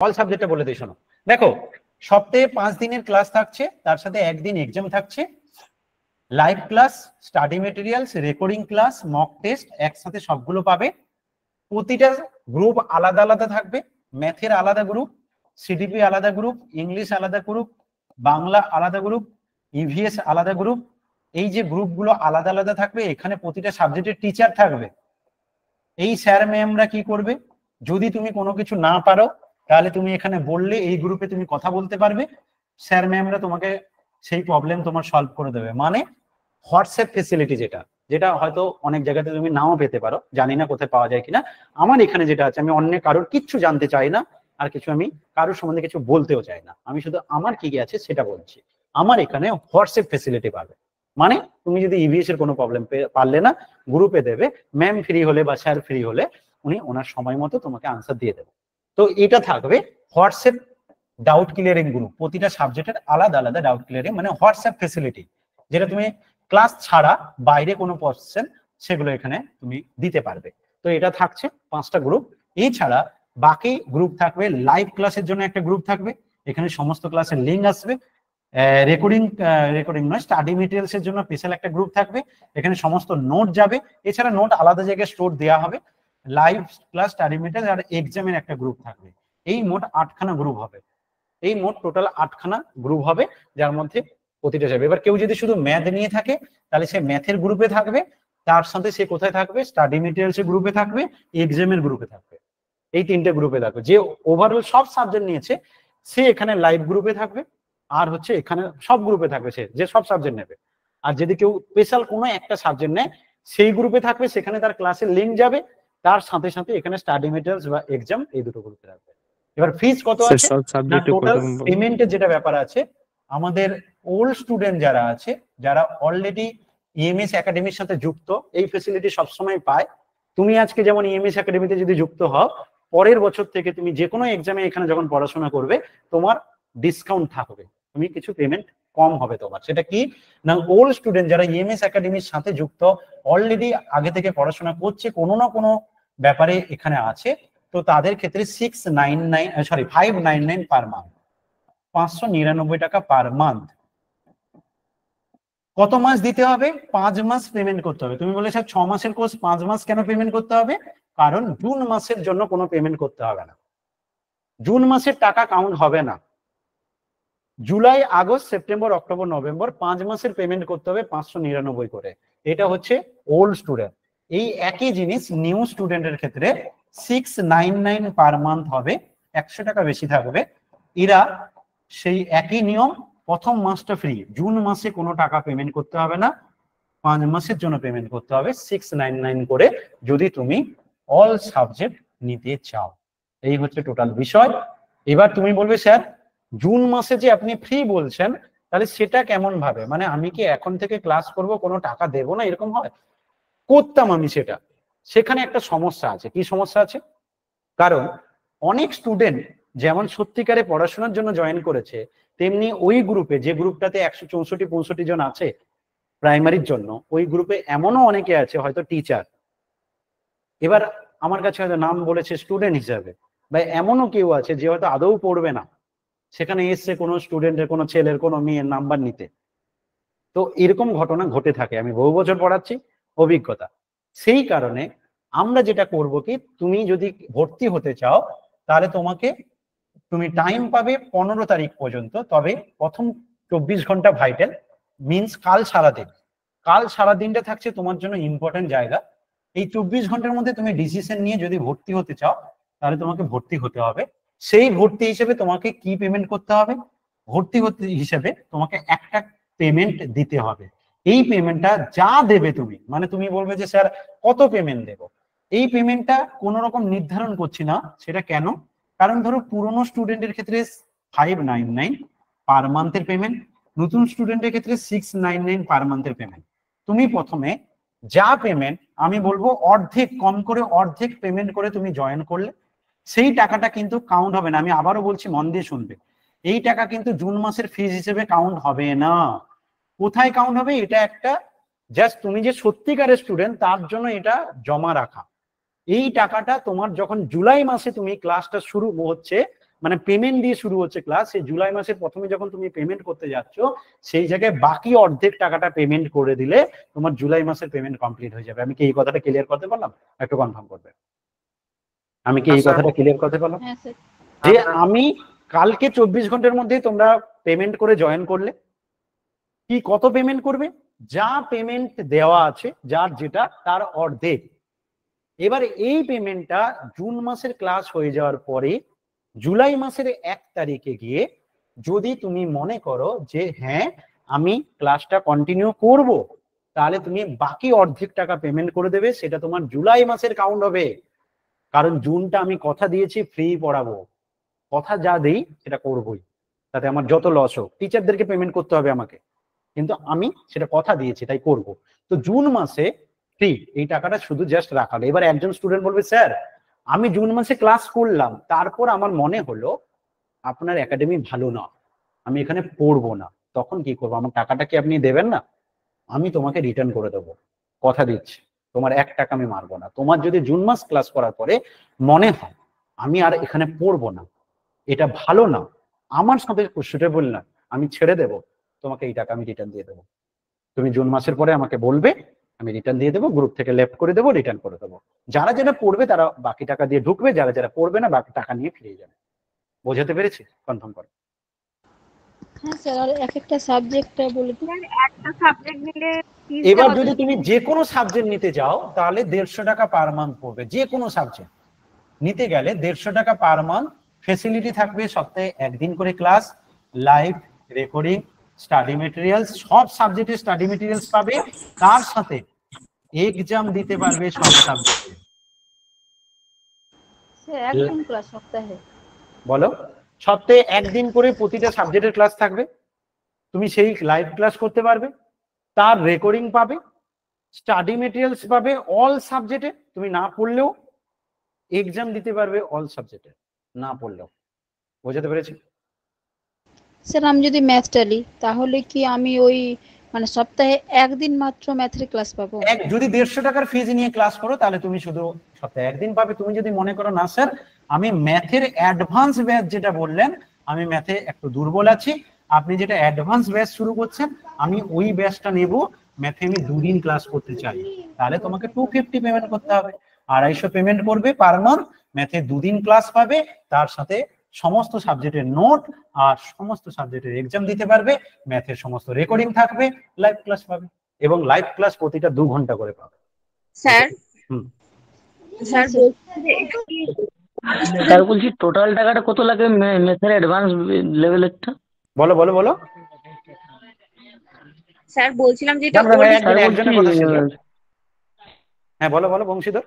All সাবজেক্টটা বলে দিই শোনো। দেখো, সপ্তাহে 5 দিনের ক্লাস থাকছে, তার সাথে একদিন এক্সাম থাকছে, live class, study materials, recording class, mock test একসাথে সবগুলো পাবে। প্রতিটা গ্রুপ আলাদা আলাদা থাকবে। ম্যাথের আলাদা গ্রুপ, সিডিপি আলাদা গ্রুপ, ইংলিশ আলাদা গ্রুপ, বাংলা আলাদা গ্রুপ, ইভিএস আলাদা গ্রুপ। এই যে গ্রুপগুলো আলাদা আলাদা থাকবে, এখানে প্রতিটা সাবজেক্টের টিচার থাকবে। এই স্যার ম্যামরা কি করবে, যদি তুমি কোনো কিছু না পারো তাহলে তুমি এখানে বললে এই গ্রুপে তুমি কথা বলতে পারবে, স্যার ম্যামরা তোমাকে সেই প্রবলেম তোমার সলভ করে দেবে। মানে হোয়াটসঅ্যাপ ফেসিলিটি, যেটা যেটা হয়তো অনেক জায়গাতে তুমি নাও পেতে পারো, জানি না কোথায় পাওয়া যায় কিনা। আমার এখানে যেটা আছে, আমি অন্য কারোর কিচ্ছু জানতে চাই না, আর কিছু আমি কারোর সম্বন্ধে কিছু বলতেও চাই না, আমি শুধু আমার কি আছে সেটা বলছি। আমার এখানে হোয়াটসঅ্যাপ ফেসিলিটি পাবে। মানে তুমি যদি ইভিএস এর কোনো প্রবলেম পারলে না, গ্রুপে দেবে, ম্যাম ফ্রি হলে বা স্যার ফ্রি হলে উনি ওনার সময় মতো তোমাকে আনসার দিয়ে দেবে। তো এটা থাকবে হোয়াটসঅ্যাপ ডাউট ক্লিয়ারিং গ্রুপ, প্রতিটা সাবজেক্টের আলাদা আলাদা ডাউট ক্লিয়ারিং, মানে হোয়াটসঅ্যাপ ফেসিলিটি, যেটা তুমি ক্লাস ছাড়া বাইরে কোনো কোশ্চেন সেগুলো এখানে তুমি দিতে পারবে। তো এটা থাকছে 5টা গ্রুপ। এছাড়া বাকি গ্রুপ থাকবে, লাইভ ক্লাসের জন্য একটা গ্রুপ থাকবে, এখানে সমস্ত ক্লাসের লিঙ্ক আসবে। রেকর্ডিং নয়, স্টাডি মেটেরিয়ালস এর জন্য স্পেশাল একটা গ্রুপ থাকবে, এখানে সমস্ত নোট যাবে। এছাড়া নোট আলাদা জায়গায় স্টোর দেওয়া হবে। লাইভ ক্লাস, স্টাডি মেটেরিয়াল আর এক্সামের একটা গ্রুপ থাকবে। এই মোট 8খানা গ্রুপ হবে। এই মোট টোটাল 8খানা গ্রুপ হবে, যার মধ্যে প্রতিটা যাবে। এবার কেউ যদি শুধু ম্যাথ নিয়ে থাকে তাহলে সে ম্যাথের গ্রুপে থাকবে, তার সাথে সে কোথায় থাকবে, স্টাডি মেটেরিয়ালস এর গ্রুপে থাকবে, এক্সামের গ্রুপে থাকবে। এই 3টে গ্রুপে থাকবে। যে ওভারঅল সব সাবজেক্ট নিয়েছে সে এখানে লাইভ গ্রুপে থাকবে, আর হচ্ছে এখানে সব গ্রুপে থাকবে সে যে সব সাবজেক্ট নেবে। আর যদি কেউ স্পেশাল কোনো একটা সাবজেক্ট নেয় সেই গ্রুপে থাকবে, সেখানে তার ক্লাসের লিঙ্ক যাবে, তার সাথে সাথে এখানে স্টাডি মেটেরিয়ালস বা এক্সাম এই দুটো গ্রুপে থাকবে। এবার ফিস কত আছে না, টোটাল পেমেন্টের যেটা ব্যাপার আছে, আমাদের ওল্ড স্টুডেন্ট যারা আছে, যারা অলরেডি ইএমএস একাডেমির সাথে যুক্ত, এই ফেসিলিটি সবসময় পায়। তুমি আজকে যেমন ইএমএস একাডেমিতে যদি যুক্ত হও, পরের বছর থেকে তুমি যে কোনো এক্সামে এখানে যখন পড়াশোনা করবে তোমার ডিসকাউন্ট থাকবে, তুমি কিছু পেমেন্ট কম হবে তোমার। সেটা কি না, ওল্ড স্টুডেন্ট যারা ইএমএস একাডেমির সাথে যুক্ত, অলরেডি আগে থেকে পড়াশোনা করছে, কোনো না কোনো ব্যাপারে এখানে আছে, তো তাদের ক্ষেত্রে 599 পার মান্থ, 599 টাকা পার মান্থ। কত মাস দিতে হবে? 5 মাস পেমেন্ট করতে হবে। তুমি বলে স্যার 6 মাসের কোর্স 5 মাস কেন পেমেন্ট করতে হবে? কারণ জুন মাসের জন্য কোনো পেমেন্ট করতে হবে না, জুন মাসের টাকা কাউন্ট হবে না। July, August, September, October, November 5 মাসের পেমেন্ট করতে হবে 599 করে। এটা হচ্ছে ওল্ড স্টুডেন্ট। এই একই জিনিস নিউ স্টুডেন্টের ক্ষেত্রে 699 পার মান্থ হবে, 100 টাকা বেশি থাকবে। এরা সেই একই নিয়ম, প্রথম মাসটা ফ্রি, জুন মাসে কোনো টাকা পেমেন্ট করতে হবে না, 5 মাসের জন্য পেমেন্ট করতে হবে 699 করে, যদি তুমি অল সাবজেক্ট নিতে চাও। এই হচ্ছে টোটাল বিষয়। এবার তুমি বলবে স্যার জুন মাসে যে আপনি ফ্রি বলছেন, তাহলে সেটা কেমন ভাবে, মানে আমি কি এখন থেকে ক্লাস করব কোনো টাকা দেবো না, এরকম হয়? করতাম আমি সেটা। সেখানে একটা সমস্যা আছে। কি সমস্যা আছে? কারণ অনেক স্টুডেন্ট যেমন সত্যিকারে পড়াশোনার জন্য জয়েন করেছে, তেমনি ওই গ্রুপে, যে গ্রুপটাতে 164-65 জন আছে প্রাইমারির জন্য, ওই গ্রুপে এমনও অনেকে আছে হয়তো টিচার, এবার আমার কাছে হয়তো নাম বলেছে স্টুডেন্ট হিসাবে, বা এমনও কেউ আছে যে হয়তো আদৌ পড়বে না, সেখানে এসছে কোনো স্টুডেন্টের, কোনো ছেলের, কোনো মেয়ের নাম্বার নিতে। তো এরকম ঘটনা ঘটে থাকে, আমি বহু বছর পড়াচ্ছি, অভিজ্ঞতা। সেই কারণে আমরা যেটা করব কি, তুমি যদি ভর্তি হতে চাও তাহলে তুমি টাইম পাবে 15 তারিখ পর্যন্ত। তবে প্রথম 24 ঘন্টা ভাইটাল, মিনস কাল সারাদিন, কাল সারাদিনটা থাকছে তোমার জন্য ইম্পর্টেন্ট জায়গা। এই 24 ঘন্টার মধ্যে তুমি ডিসিশন নিয়ে যদি ভর্তি হতে চাও তাহলে তোমাকে ভর্তি হতে হবে। সেই ভর্তি হিসেবে তোমাকে কি পেমেন্ট করতে হবে? ভর্তি হতে হিসেবে তোমাকে একটা পেমেন্ট দিতে হবে। এই পেমেন্টটা যা দেবে তুমি, মানে তুমি বলবে যে স্যার কত পেমেন্ট দেবো, এই পেমেন্টটা কোনো রকম নির্ধারণ করছি না। সেটা কেন? কারণ ধরো পুরনো স্টুডেন্টের ক্ষেত্রে 599 পার মান্থের পেমেন্ট, নতুন স্টুডেন্টের ক্ষেত্রে 699 পার মান্থের পেমেন্ট। তুমি প্রথমে যা পেমেন্ট, আমি বলবো অর্ধেক, কম করে অর্ধেক পেমেন্ট করে তুমি জয়েন করলে সেই টাকাটা কিন্তু কাউন্ট হবে না। আমি আবারও বলছি, মন দিয়ে শুনবে, এই টাকা কিন্তু জুন মাসের ফিজ হিসেবে কাউন্ট হবে না। কোথায় কাউন্ট হবে? এটা একটা জাস্ট তুমি যে সত্যিকারের স্টুডেন্ট তার জন্য এটা জমা রাখা। এই টাকাটা তোমার যখন জুলাই মাসে তুমি ক্লাসটা শুরু হচ্ছে মানে পেমেন্ট দিয়ে শুরু হচ্ছে ক্লাস, সেই জুলাই মাসের প্রথমে যখন তুমি পেমেন্ট করতে যাচ্ছ সেই জায়গায় বাকি অর্ধেক টাকাটা পেমেন্ট করে দিলে তোমার জুলাই মাসের পেমেন্ট কমপ্লিট হয়ে যাবে। আমি কি এই কথাটা ক্লিয়ার করতে পারলাম? একটু কনফার্ম করবে। আমি কি এই কথাটা ক্লিয়ার করতে পারলাম? যে আমি কালকে 24 ঘন্টার মধ্যে তোমরা পেমেন্ট করে জয়েন করলে, কি কত পেমেন্ট করবে? যা পেমেন্ট দেওয়া আছে যার যেটা তার অর্ধেক। এবার এই পেমেন্টটা জুন মাসের ক্লাস হয়ে যাওয়ার পরে জুলাই মাসের 1 তারিখে গিয়ে যদি তুমি মনে করো যে হ্যাঁ আমি ক্লাসটা কন্টিনিউ করব, তাহলে তুমি বাকি অর্ধেক টাকা পেমেন্ট করে দেবে, সেটা তোমার জুলাই মাসের কাউন্ট হবে। কারণ জুনটা আমি কথা দিয়েছি ফ্রি পড়াবো, কথা যা দেই সেটা করবোই, তাতে আমার যত লস হোক। টিচারদেরকে পেমেন্ট করতে হবে আমাকে, কিন্তু আমি সেটা কথা দিয়েছি তাই করব। তো জুন মাসে ফ্রি, এই টাকাটা শুধু জাস্ট রাখালো। এবার একজন স্টুডেন্ট বলবে স্যার আমি জুন মাসে ক্লাস করলাম, তারপর আমার মনে হলো আপনার একাডেমি ভালো না, আমি এখানে পড়বো না, তখন কি করবো? আমার টাকাটা কি আপনি দেবেন না? আমি তোমাকে রিটার্ন করে দেবো, কথা দিচ্ছি, তোমার 1 টাকা আমি মারবো না। তোমার যদি জুন মাস ক্লাস করার পরে মনে হয় আমি আর এখানে পড়বো না, এটা ভালো না, আমার সাথে সুটেবল না, আমি ছেড়ে দেবো, তোমাকে এই টাকা আমি রিটার্ন দিয়ে দেবো। তুমি জুন মাসের পরে আমাকে বলবে, আমি রিটার্ন দিয়ে দেবো, গ্রুপ থেকে লেফট করে দেবো, রিটার্ন করে দেবো। যারা যারা পড়বে তারা বাকি টাকা দিয়ে ঢুকবে, যারা যারা পড়বে না বাকি টাকা নিয়ে ফিরে যাবে। বোঝাতে পেরেছি? কনফার্ম করো। হ্যাঁ স্যার, আর এক একটা সাবজেক্টটা বলে দিন। একটা সাবজেক্ট নিলে এবার যদি তুমি যে কোনো সাবজেক্ট নিতে যাও তাহলে 150 টাকা পার মান্থ পড়বে। যে কোনো সাবজেক্ট নিতে গেলে 150 টাকা পার মান্থ। ফেসিলিটি থাকবে সপ্তাহে 1 দিন করে class, live recording, study materials, সব সাবজেক্টের স্টাডি মেটেরিয়ালস পাবে, তার সাথে এক্সাম দিতে পারবে সব সাবজেক্টে। স্যার একদিন ক্লাস সপ্তাহে? বলো, সপ্তাহে 1 দিন করে প্রতিটা সাবজেক্টের ক্লাস থাকবে, তুমি সেই লাইভ ক্লাস করতে পারবে, তার রেকর্ডিং পাবে, স্টাডি মেটেরিয়ালস পাবে অল সাবজেক্টে, তুমি না পড়লেও এক্সাম দিতে পারবে অল সাবজেক্টে না পড়লেও। বোঝাতে পেরেছি? স্যার আমি যদি ম্যাথটা নিই তাহলে কি আমি ওই মানে সপ্তাহে একদিন মাত্র ম্যাথের ক্লাস পাবো? যদি 150 টাকার ফিজ নিয়ে ক্লাস করো তাহলে তুমি শুধু সপ্তাহে 1 দিন পাবে। তুমি যদি মনে করো না স্যার আমি ম্যাথের অ্যাডভান্স ব্যাচ যেটা বললেন, আমি ম্যাথে একটু দুর্বল আছি, আপনি যেটা অ্যাডভান্স ব্যাচ শুরু করছেন আমি ওই ব্যাচটা নেব, ম্যাথে আমি 2 দিন ক্লাস করতে চাই, তাহলে তোমাকে 250 পেমেন্ট করতে হবে। 250 পেমেন্ট করবে পার মান্থ, ম্যাথে 2 দিন ক্লাস পাবে, তার সাথে সমস্ত সাবজেক্টের নোট আর সমস্ত সাবজেক্টের এক্সাম দিতে পারবে, ম্যাথের সমস্ত রেকর্ডিং থাকবে, লাইভ ক্লাস পাবে, এবং লাইভ ক্লাস প্রতিটা 2 ঘন্টা করে পাবে। স্যার স্যার বলছি টোটাল টাকাটা কত লাগে ম্যাথের অ্যাডভান্স লেভেলেরটা? বলো বলো বলো। স্যার বলছিলাম যে এটা হ্যাঁ বলো বলো। বংশীধর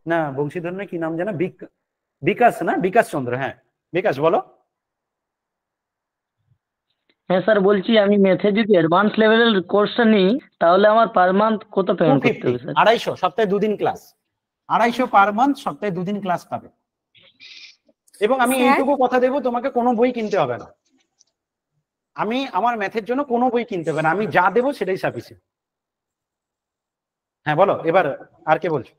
না, বংশীধর না, কি নাম জানো? বিকাশ না, বিকাশ চন্দ্র। হ্যাঁ বিকাশ বলো। হ্যাঁ স্যার বলছি আমি ম্যাথের যদি অ্যাডভান্স লেভেলের কোর্সটা নিই তাহলে আমার পার মান্থ কত পেমেন্ট করতে হবে স্যার? 250, সপ্তাহে 2 দিন ক্লাস, 250 পার মান্থ, সপ্তাহে 2 দিন ক্লাস পাবে। এবং আমি এইটুকু কথা দেবো, তোমাকে কোনো বই কিনতে হবে না, আমি আমার ম্যাথের জন্য কোনো বই কিনতে হবে না, আমি যা দেবো সেটাই সাফিসিয়েন্ট। হ্যাঁ বলো এবার, আর কে বলছো?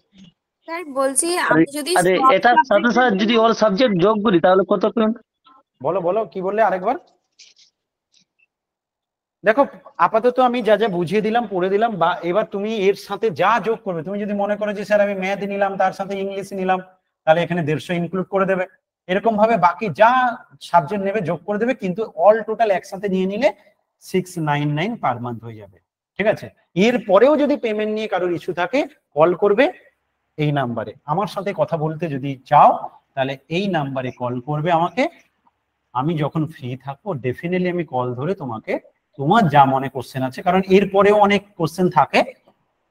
স্যার বলছি আমি যদি এটার সাথে স্যার যদি অল সাবজেক্ট যোগ করি তাহলে কত পেমেন্ট? বলো বলো কি বললে আরেকবার। দেখো আপাতত আমি যা যা বুঝিয়ে দিলাম পড়ে দিলাম, বা এবার তুমি এর সাথে যা যোগ করবে, তুমি যদি মনে করো যে স্যার আমি ম্যাথ নিলাম তার সাথে ইংলিশ নিলাম, তাহলে এখানে 150 ইনক্লুড করে দেবে। এরকম ভাবে বাকি যা সাবজেক্ট নেবে যোগ করে দেবে, কিন্তু অল টোটাল একসাথে নিয়ে নিলে 699 পার মান্থ হয়ে যাবে। ঠিক আছে? এর পরেও যদি পেমেন্ট নিয়ে কারোর ইস্যু থাকে কল করবে এই নাম্বারে, আমার সাথে কথা বলতে যদি চাও তাহলে এই নাম্বারে কল করবে আমাকে, আমি যখন ফ্রি থাকবো ডেফিনেটলি আমি কল ধরে তোমাকে তোমার যা মনে কোশ্চেন আছে, কারণ এরপরেও অনেক কোশ্চেন থাকে,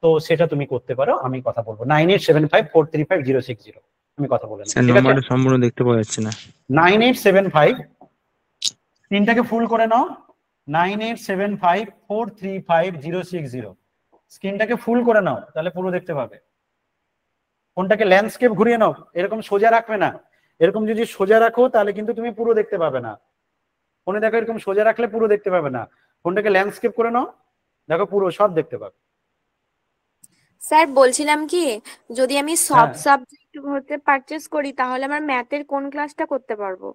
তো সেটা তুমি করতে পারো, আমি কথা বলবো। 9875435060 আমি কথা বলে নেব। নাম্বারটা সম্পূর্ণ দেখতে পাওয়া যাচ্ছে না। 9875, তিনটাকে ফুল করে নাও, 9875435060, স্ক্রিনটাকে ফুল করে নাও তাহলে পুরো দেখতে পাবে। ফোনটাকে ল্যান্ডস্কেপ ঘুরিয়ে নাও, এরকম সোজা রাখবে না, এরকম যদি সোজা রাখো তাহলে কিন্তু তুমি পুরো দেখতে পাবে না। ফোনে দেখো এরকম সোজা রাখলে পুরো দেখতে পাবে না, ফোনটাকে ল্যান্ডস্কেপ করে নাও, দেখো পুরো সব দেখতে পাবে। স্যার বলছিলাম কি যদি আমি সব সাবজেক্ট হতে পারচেজ করি তাহলে আমার ম্যাথের কোন ক্লাসটা করতে পারবো?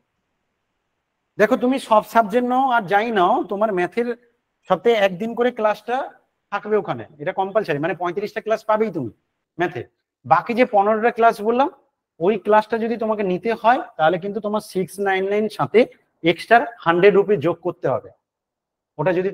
দেখো তুমি সব সাবজেক্ট নাও আর যাই নাও, তোমার ম্যাথের সপ্তাহে একদিন করে ক্লাসটা থাকবে ওখানে, এটা কম্পালসারি, মানে 35টা ক্লাস পাবেই তুমি ম্যাথে। বাকি যে 15টা ক্লাস বললাম, ওই ক্লাসটা যদি তোমাকে নিতে হয় তাহলে কিন্তু তোমার 699 সাথে এক্সট্রা 100 রুপি যোগ করতে হবে। ওটা যদি